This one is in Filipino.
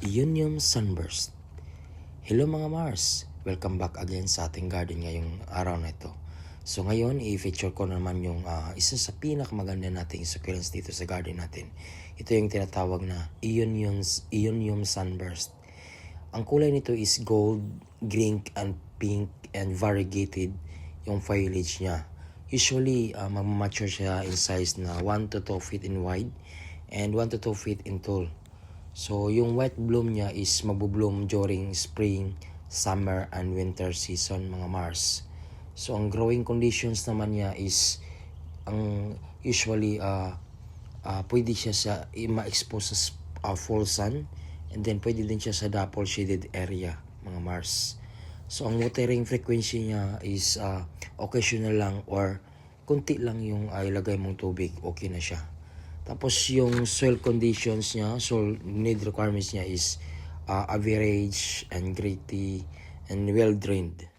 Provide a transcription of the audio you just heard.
Union Sunburst. Hello mga Mars! Welcome back again sa ating garden ngayong araw na ito. So ngayon, i-feature ko naman yung isa sa pinakamaganda nating succulents dito sa garden natin. Ito yung tinatawag na Union Sunburst. Ang kulay nito is gold, green, and pink, and variegated yung foliage niya. Usually, mag-mature siya in size na 1 to 2 feet in wide and 1 to 2 feet in tall. So, yung white bloom niya is mabubloom during spring, summer, and winter season, mga Mars. So, ang growing conditions naman niya is, usually, pwede siya sa ma-expose sa full sun, and then pwede din siya sa dapple shaded area, mga Mars. So, ang watering frequency niya is occasional lang or kunti lang yung ilagay mong tubig, okay na siya. Tapos yung soil conditions niya, soil need requirements niya is average and gritty and well drained.